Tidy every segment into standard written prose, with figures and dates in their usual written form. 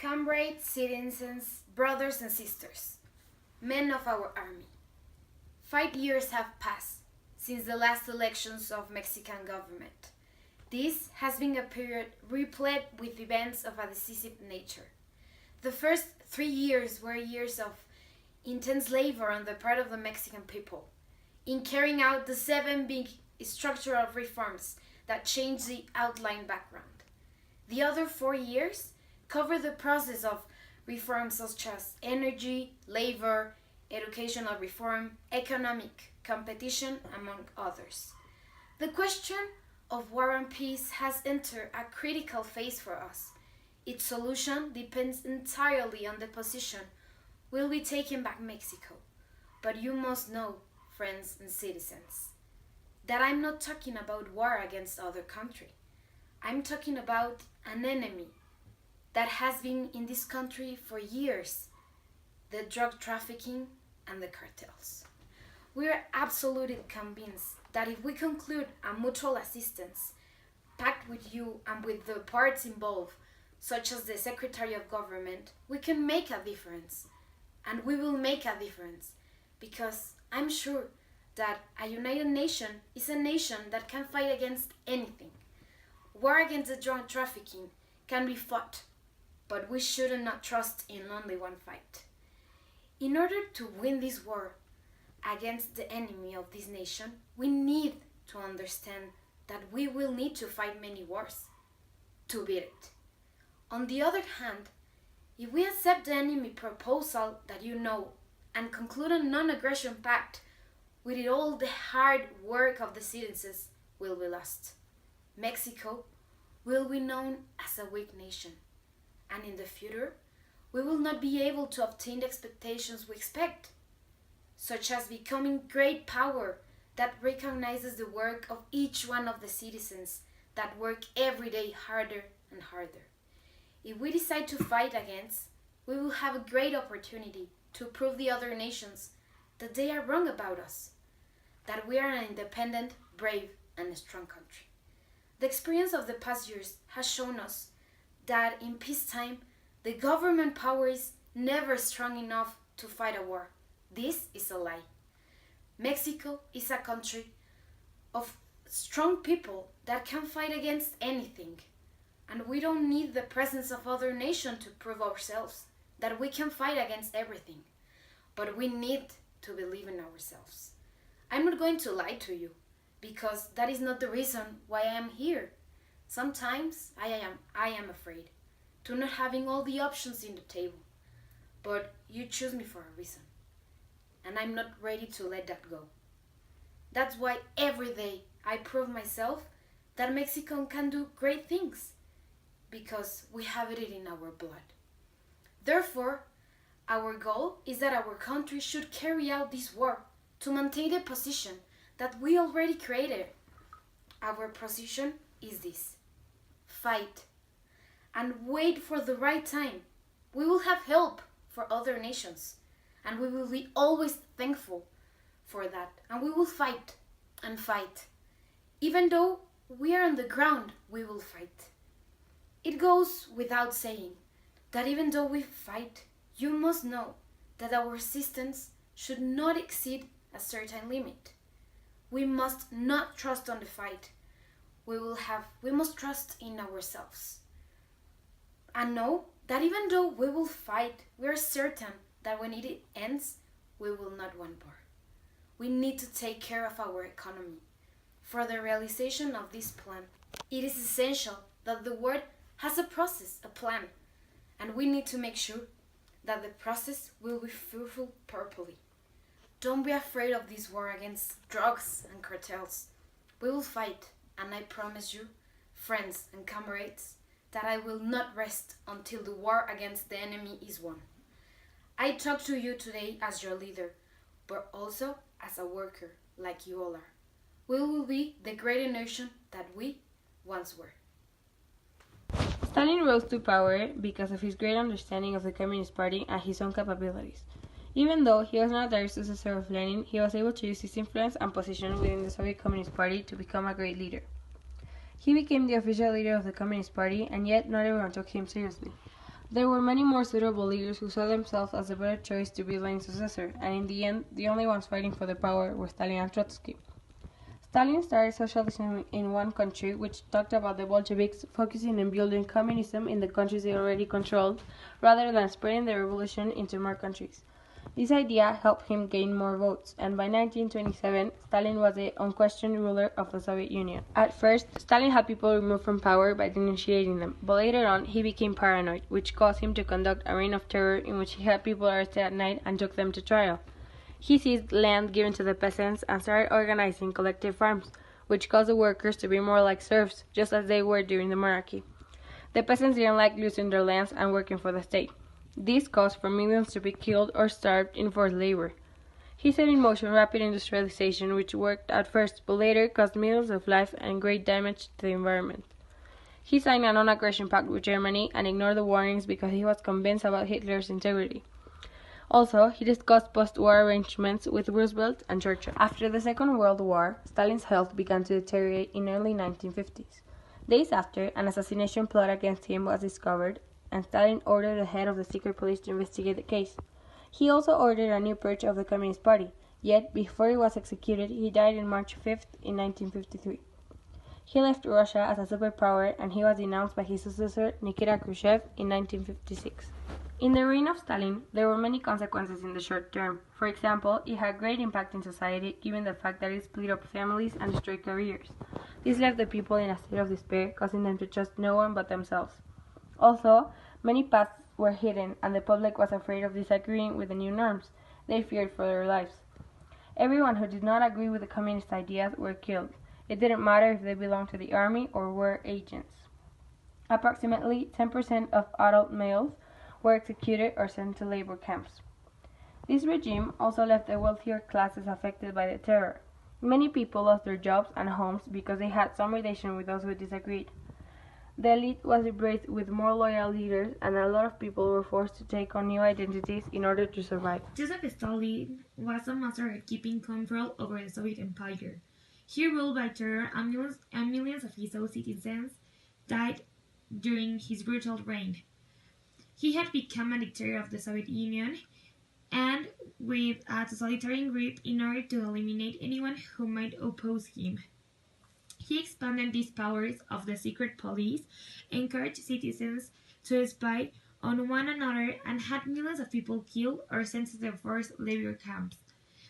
Comrades, citizens, brothers and sisters, men of our army. 5 years have passed since the last elections of Mexican government. This has been a period replete with events of a decisive nature. The first 3 years were years of intense labor on the part of the Mexican people in carrying out the 7 big structural reforms that changed the outline background. The other 4 years cover the process of reforms such as energy, labor, educational reform, economic competition, among others. The question of war and peace has entered a critical phase for us. Its solution depends entirely on the position will be taken by Mexico. But you must know, friends and citizens, that I'm not talking about war against other country. I'm talking about an enemy that has been in this country for years, the drug trafficking and the cartels. We are absolutely convinced that if we conclude a mutual assistance pact with you and with the parts involved, such as the Secretary of Government, we can make a difference. And we will make a difference because I'm sure that a united nation is a nation that can fight against anything. War against the drug trafficking can be fought, but we should not trust in only one fight. In order to win this war against the enemy of this nation, we need to understand that we will need to fight many wars to beat it. On the other hand, if we accept the enemy proposal that you know and conclude a non-aggression pact, with it all the hard work of the citizens will be lost. Mexico will be known as a weak nation, and in the future, we will not be able to obtain the expectations we expect, such as becoming great power that recognizes the work of each one of the citizens that work every day harder and harder. If we decide to fight against, we will have a great opportunity to prove the other nations that they are wrong about us, that we are an independent, brave, and strong country. The experience of the past years has shown us that in peacetime, the government power is never strong enough to fight a war. This is a lie. Mexico is a country of strong people that can fight against anything. And we don't need the presence of other nations to prove ourselves that we can fight against everything. But we need to believe in ourselves. I'm not going to lie to you, because that is not the reason why I am here. Sometimes I am afraid to not having all the options in the table. But you choose me for a reason. And I'm not ready to let that go. That's why every day I prove myself that Mexico can do great things, because we have it in our blood. Therefore, our goal is that our country should carry out this war to maintain the position that we already created. Our position is this: fight and wait for the right time. We will have help for other nations, and we will be always thankful for that, and we will fight and fight. Even though we are on the ground, we will fight. It goes without saying that even though we fight, you must know that our resistance should not exceed a certain limit. We must not trust on the fight. We must trust in ourselves. And know that even though we will fight, we are certain that when it ends, we will not want war. We need to take care of our economy. For the realization of this plan, it is essential that the world has a process, a plan, and we need to make sure that the process will be fruitful properly. Don't be afraid of this war against drugs and cartels. We will fight, and I promise you, friends and comrades, that I will not rest until the war against the enemy is won. I talk to you today as your leader, but also as a worker like you all are. We will be the greater nation that we once were. Stalin rose to power because of his great understanding of the Communist Party and his own capabilities. Even though he was not a direct successor of Lenin, he was able to use his influence and position within the Soviet Communist Party to become a great leader. He became the official leader of the Communist Party, and yet not everyone took him seriously. There were many more suitable leaders who saw themselves as a better choice to be Lenin's successor, and in the end, the only ones fighting for the power were Stalin and Trotsky. Stalin started socialism in one country, which talked about the Bolsheviks focusing on building communism in the countries they already controlled, rather than spreading the revolution into more countries. This idea helped him gain more votes, and by 1927, Stalin was the unquestioned ruler of the Soviet Union. At first, Stalin had people removed from power by denunciating them, but later on he became paranoid, which caused him to conduct a reign of terror in which he had people arrested at night and took them to trial. He seized land given to the peasants and started organizing collective farms, which caused the workers to be more like serfs, just as they were during the monarchy. The peasants didn't like losing their lands and working for the state. This caused for millions to be killed or starved in forced labor. He set in motion rapid industrialization, which worked at first, but later caused millions of lives and great damage to the environment. He signed a non-aggression pact with Germany and ignored the warnings because he was convinced about Hitler's integrity. Also, he discussed post-war arrangements with Roosevelt and Churchill. After the Second World War, Stalin's health began to deteriorate in early 1950s. Days after, an assassination plot against him was discovered, and Stalin ordered the head of the secret police to investigate the case. He also ordered a new purge of the Communist Party, yet before he was executed, he died on March 5th in 1953. He left Russia as a superpower, and he was denounced by his successor Nikita Khrushchev in 1956. In the reign of Stalin, there were many consequences in the short term. For example, it had great impact in society given the fact that it split up families and destroyed careers. This left the people in a state of despair, causing them to trust no one but themselves. Also, many paths were hidden, and the public was afraid of disagreeing with the new norms. They feared for their lives. Everyone who did not agree with the communist ideas were killed. It didn't matter if they belonged to the army or were agents. Approximately 10% of adult males were executed or sent to labor camps. This regime also left the wealthier classes affected by the terror. Many people lost their jobs and homes because they had some relation with those who disagreed. The elite was replaced with more loyal leaders, and a lot of people were forced to take on new identities in order to survive. Joseph Stalin was a master at keeping control over the Soviet Empire. He ruled by terror, and millions of his own citizens died during his brutal reign. He had become a dictator of the Soviet Union, and with a totalitarian grip in order to eliminate anyone who might oppose him. He expanded these powers of the secret police, encouraged citizens to spy on one another, and had millions of people killed or sent to the forced labor camps.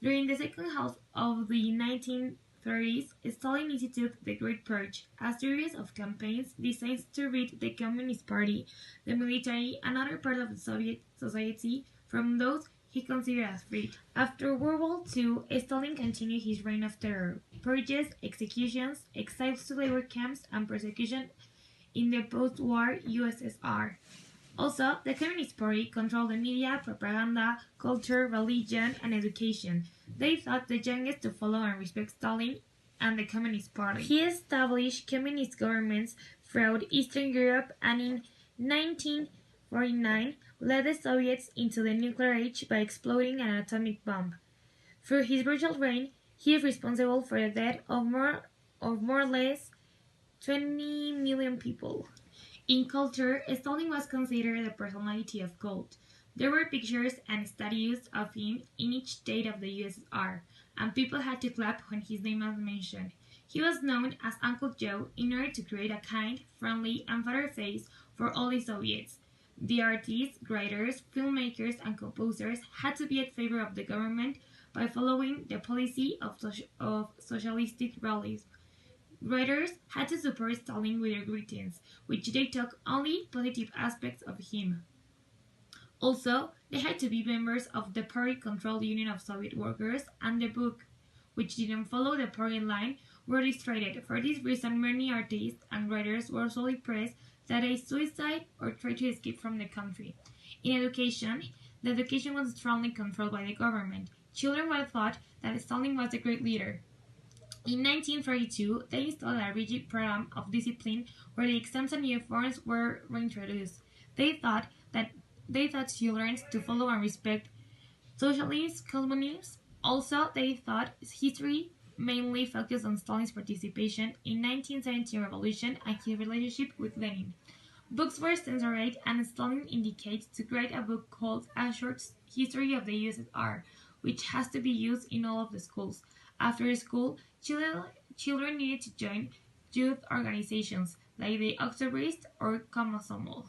During the second half of the 1930s, Stalin instituted the Great Purge, a series of campaigns designed to rid the Communist Party, the military, and other parts of the Soviet society from those he considered as threat. After World War II, Stalin continued his reign of terror, purges, executions, exiles to labor camps, and persecution in the post-war USSR. Also, the Communist Party controlled the media, propaganda, culture, religion, and education. They thought the youngest to follow and respect Stalin and the Communist Party. He established communist governments throughout Eastern Europe, and in 1949 led the Soviets into the nuclear age by exploding an atomic bomb. Through his brutal reign, he is responsible for the death of more or less 20 million people. In culture, Stalin was considered a personality of cult. There were pictures and statues of him in each state of the USSR, and people had to clap when his name was mentioned. He was known as Uncle Joe in order to create a kind, friendly, and father face for all the Soviets. The artists, writers, filmmakers, and composers had to be in favor of the government by following the policy of socialistic realism. Writers had to support Stalin with their greetings, which they took only positive aspects of him. Also, they had to be members of the party-controlled Union of Soviet Workers, and the book, which didn't follow the party line, were destroyed. For this reason, many artists and writers were so depressed that they suicide or tried to escape from the country. In education, the education was strongly controlled by the government. Children were taught that Stalin was a great leader. In 1932, they installed a rigid program of discipline where the exams and uniforms were reintroduced. They taught children to follow and respect socialist communism. Also, they taught history mainly focused on Stalin's participation in 1917 revolution and his relationship with Lenin. Books were censored, and Stalin indicates to create a book called A Short History of the USSR, which has to be used in all of the schools. After school, children needed to join youth organizations like the Oktoberfest or Komsomol.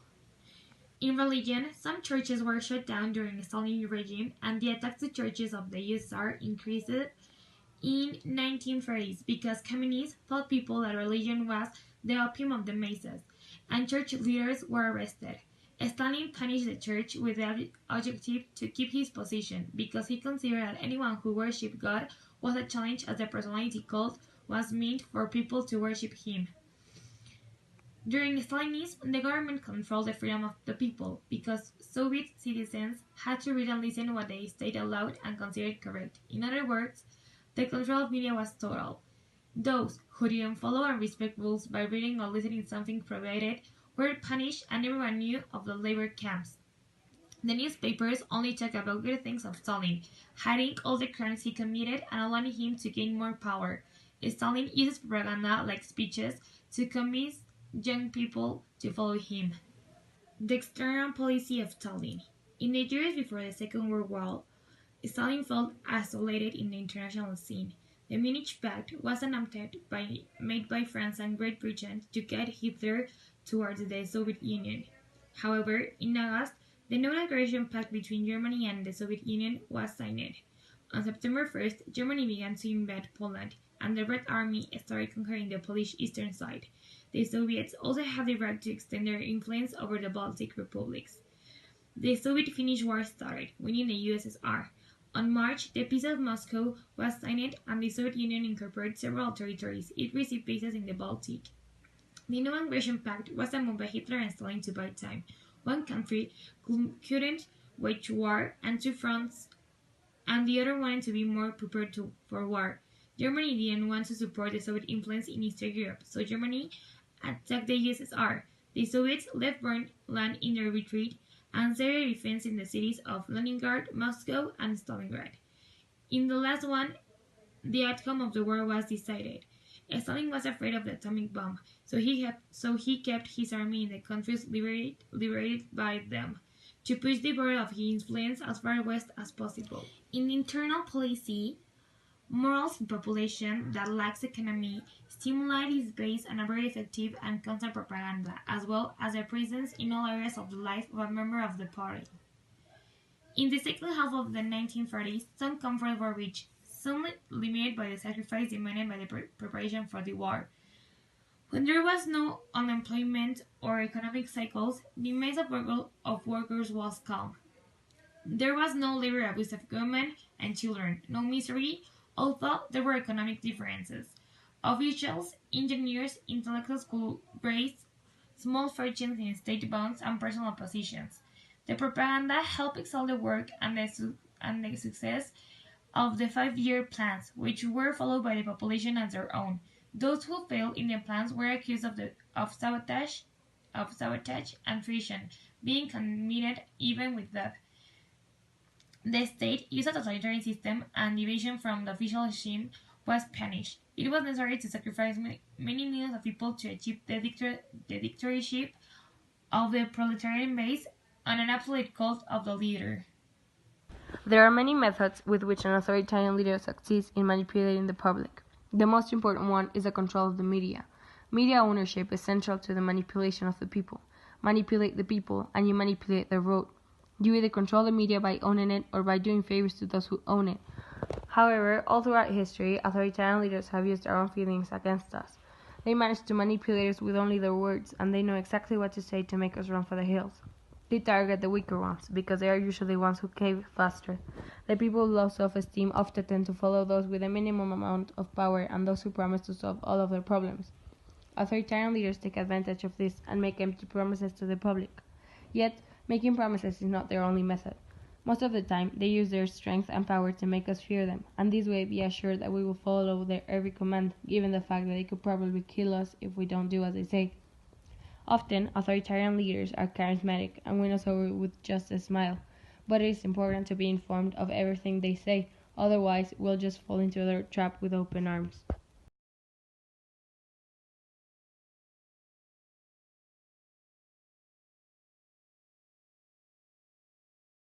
In religion, some churches were shut down during the Stalin regime, and the attacks to churches of the USSR increased in 1930s because communists told people that religion was the opium of the masses, and church leaders were arrested. Stalin punished the church with the objective to keep his position because he considered that anyone who worshipped God was a challenge as the personality cult was meant for people to worship him. During Stalinism, the government controlled the freedom of the people because Soviet citizens had to read and listen what the state allowed and considered correct. In other words, the control of media was total. Those who didn't follow and respect rules by reading or listening to something prohibited were punished, and everyone knew of the labor camps. The newspapers only talked about good things of Stalin, hiding all the crimes he committed and allowing him to gain more power. Stalin uses propaganda like speeches to convince young people to follow him. The external policy of Stalin. In the years before the Second World War, Stalin felt isolated in the international scene. The Munich Pact was an attempt made by France and Great Britain to guide Hitler towards the Soviet Union. However, in August, the Non-Aggression Pact between Germany and the Soviet Union was signed. On September 1st, Germany began to invade Poland, and the Red Army started conquering the Polish eastern side. The Soviets also had the right to extend their influence over the Baltic republics. The Soviet-Finnish War started, winning the USSR. On March, the Peace of Moscow was signed, and the Soviet Union incorporated several territories. It received bases in the Baltic. The Non-Aggression Pact was a move by Hitler and Stalin to buy time. One country couldn't wage war on two fronts, and the other wanted to be more prepared for war. Germany didn't want to support the Soviet influence in Eastern Europe, so Germany attacked the USSR. The Soviets left burned land in their retreat and set a defense in the cities of Leningrad, Moscow, and Stalingrad. In the last one, the outcome of the war was decided. Stalin was afraid of the atomic bomb, so he kept his army in the countries liberated by them, to push the border of his influence as far west as possible. In internal policy, morals in population that lacks economy, stimuli is based on a very effective and constant propaganda, as well as a presence in all areas of the life of a member of the party. In the second half of the 1940s, some comforts were reached, some limited by the sacrifice demanded by the preparation for the war. When there was no unemployment or economic cycles, the mass of workers was calm. There was no labor abuse of women and children, no misery, although there were economic differences. Officials, engineers, intellectuals could raise small fortunes in state bonds and personal positions. The propaganda helped excel the work and the success of the 5-year plans, which were followed by the population as their own. Those who failed in the plans were accused of sabotage and treason, being committed even with death. The state used a totalitarian system, and division from the official regime was punished. It was necessary to sacrifice many millions of people to achieve the dictatorship of the proletarian base and an absolute cult of the leader. There are many methods with which an authoritarian leader succeeds in manipulating the public. The most important one is the control of the media. Media ownership is central to the manipulation of the people. Manipulate the people, and you manipulate their vote. You either control the media by owning it or by doing favors to those who own it. However, all throughout history, authoritarian leaders have used their own feelings against us. They manage to manipulate us with only their words, and they know exactly what to say to make us run for the hills. They target the weaker ones, because they are usually ones who cave faster. The people with low self-esteem often tend to follow those with a minimum amount of power and those who promise to solve all of their problems. Authoritarian leaders take advantage of this and make empty promises to the public. Yet, making promises is not their only method. Most of the time, they use their strength and power to make us fear them, and this way be assured that we will follow their every command, given the fact that they could probably kill us if we don't do as they say. Often, authoritarian leaders are charismatic and win us over with just a smile, but it is important to be informed of everything they say, otherwise we'll just fall into their trap with open arms.